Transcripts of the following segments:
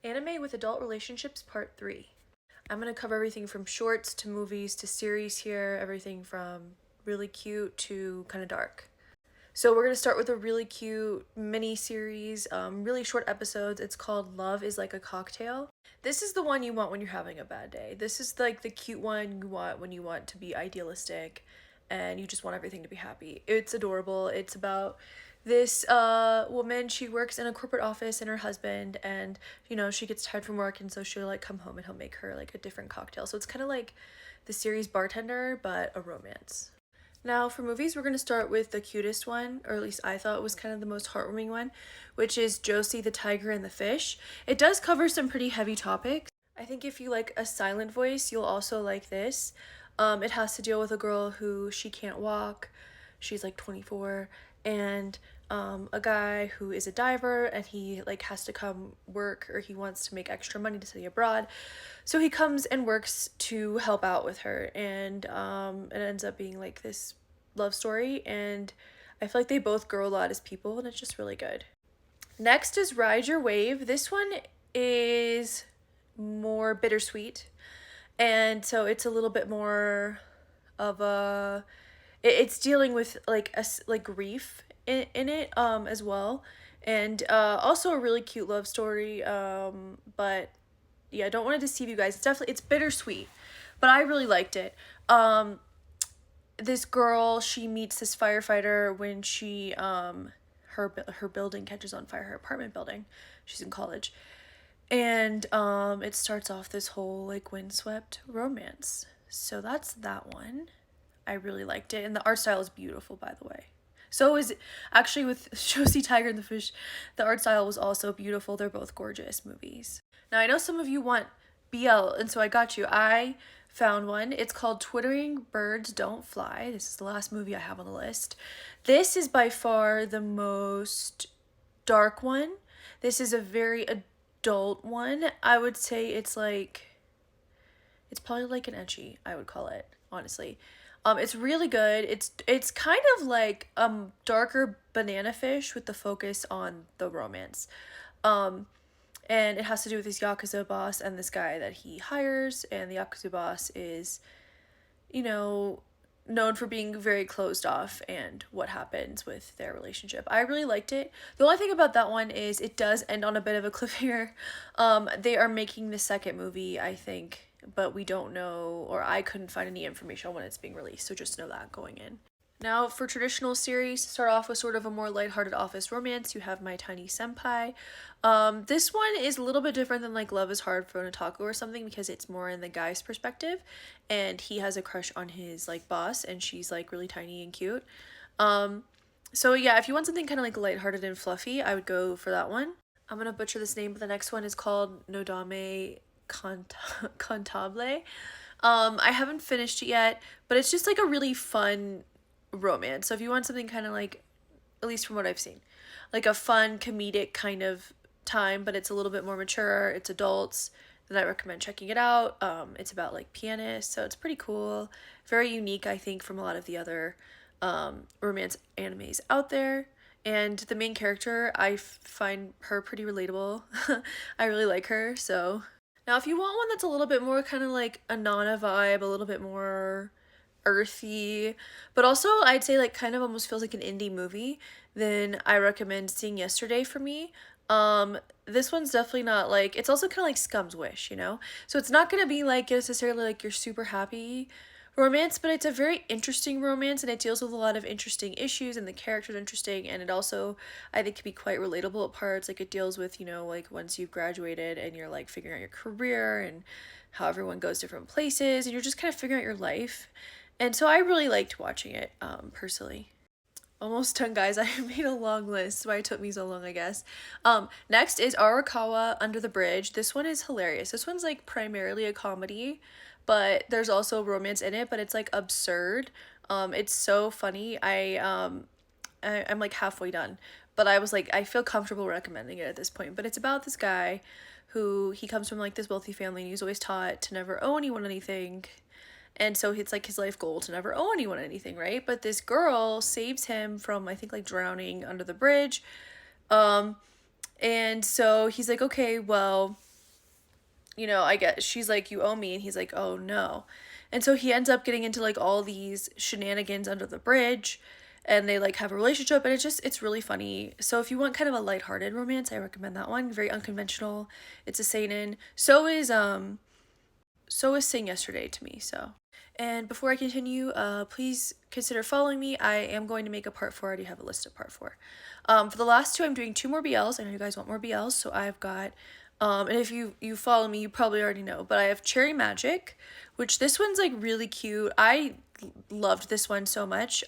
Anime with Adult Relationships Part 3. I'm going to cover everything from shorts to movies to series here, everything from really cute to kind of dark. So we're going to start with a really cute mini series, really short episodes. It's called Love is Like a Cocktail. This is the one you want when you're having a bad day. This is like the cute one you want when you want to be idealistic and you just want everything to be happy. It's adorable. It's about this woman. She works in a corporate office and her husband, and she gets tired from work, and so she'll like come home and he'll make her like a different cocktail. So it's kind of like the series Bartender but a romance. Now for movies, we're going to start with the cutest one, or at least I thought was kind of the most heartwarming one, which is Josie, the Tiger and the Fish. It does cover some pretty heavy topics. I think if you like a silent voice, you'll also like this. It has to deal with a girl who she can't walk. She's like 24, and a guy who is a diver, and he like has to come work, or he wants to make extra money to study abroad, so he comes and works to help out with her, and it ends up being like this love story, and I feel like they both grow a lot as people, and it's just really good. Next is Ride Your Wave. This one is more bittersweet, and so it's a little bit more of a it's dealing with like grief in it as well, and also a really cute love story, but yeah, I don't want to deceive you guys. It's bittersweet, but I really liked it. This girl, she meets this firefighter when she her building catches on fire, her apartment building. She's in college, and it starts off this whole like windswept romance. So that's that one. I really liked it, and the art style is beautiful, by the way. So is actually with Josie, Tiger and the Fish, the art style was also beautiful. They're both gorgeous movies. Now I know some of you want BL, and so I got you. I found one. It's called Twittering Birds Don't Fly. This is the last movie I have on the list. This is by far the most dark one. This is a very adult one. I would say it's probably like an ecchi, I would call it, honestly. It's really good. It's kind of like darker Banana Fish with the focus on the romance. And it has to do with this Yakuza boss and this guy that he hires, and the Yakuza boss is, known for being very closed off and what happens with their relationship. I really liked it. The only thing about that one is it does end on a bit of a cliffhanger. They are making the second movie, I think, but we don't know, or I couldn't find any information on when it's being released, so just know that going in. Now for traditional series, start off with sort of a more lighthearted office romance. You have My Tiny Senpai. This one is a little bit different than like Love is Hard for an Otaku or something, because it's more in the guy's perspective, and he has a crush on his like boss, and she's like really tiny and cute. So yeah, if you want something kind of like lighthearted and fluffy, I would go for that one. I'm gonna butcher this name, but the next one is called Nodame Contable. I haven't finished it yet, but it's just like a really fun romance. So if you want something kind of like, at least from what I've seen, like a fun comedic kind of time, but it's a little bit more mature, it's adults, then I recommend checking it out. It's about like pianists, so it's pretty cool, very unique, I think, from a lot of the other romance animes out there. And the main character, I find her pretty relatable. I really like her. So now if you want one that's a little bit more kind of like a Nana vibe, a little bit more earthy, but also I'd say like kind of almost feels like an indie movie, then I recommend Seeing Yesterday for me. This one's definitely not like, it's also kind of like Scum's Wish, so it's not gonna be like necessarily like your super happy romance, but it's a very interesting romance, and it deals with a lot of interesting issues, and the character's interesting, and it also I think can be quite relatable at parts. Like it deals with like once you've graduated and you're like figuring out your career and how everyone goes different places, and you're just kind of figuring out your life. And so I really liked watching it, personally. Almost done, guys. I made a long list. Why it took me so long, I guess. Next is Arakawa Under the Bridge. This one is hilarious. This one's like primarily a comedy, but there's also romance in it, but it's like absurd. It's so funny. I'm like halfway done, but I was like, I feel comfortable recommending it at this point. But it's about this guy who he comes from like this wealthy family, and he's always taught to never owe anyone anything. And so it's like his life goal to never owe anyone anything, right? But this girl saves him from, I think, like drowning under the bridge. And so he's like, okay, well, you know, I guess she's like, you owe me, and he's like, oh no. And so he ends up getting into like all these shenanigans under the bridge, and they like have a relationship, and it's really funny. So if you want kind of a lighthearted romance, I recommend that one. Very unconventional. It's a seinen. So is Sing Yesterday to me, so. And before I continue, please consider following me. I am going to make a part 4. I already have a list of part 4. For the last 2, I'm doing 2 more BLs. I know you guys want more BLs, so I've got, and if you follow me, you probably already know, but I have Cherry Magic, which this one's like really cute. I loved this one so much.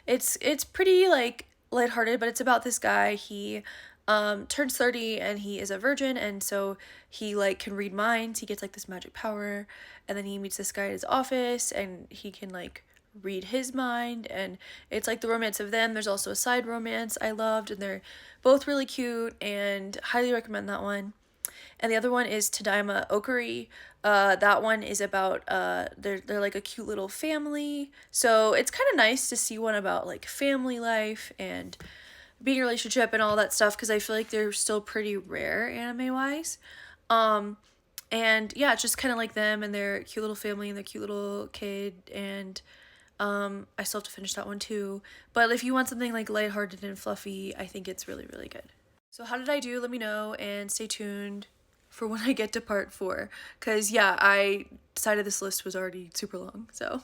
It's pretty like lighthearted, but it's about this guy. He turns 30 and he is a virgin, and so he like can read minds. He gets like this magic power, and then he meets this guy at his office, and he can like read his mind, and it's like the romance of them. There's also a side romance I loved, and they're both really cute, and highly recommend that one. And the other one is Tadaima Okari. That one is about they're like a cute little family. So it's kind of nice to see one about like family life and being in a relationship and all that stuff, because I feel like they're still pretty rare anime wise. Um and yeah, it's just kind of like them and their cute little family and their cute little kid, and I still have to finish that one too. But if you want something like lighthearted and fluffy, I think it's really really good. So how did I do? Let me know, and stay tuned for when I get to part 4. Because, yeah, I decided this list was already super long, so.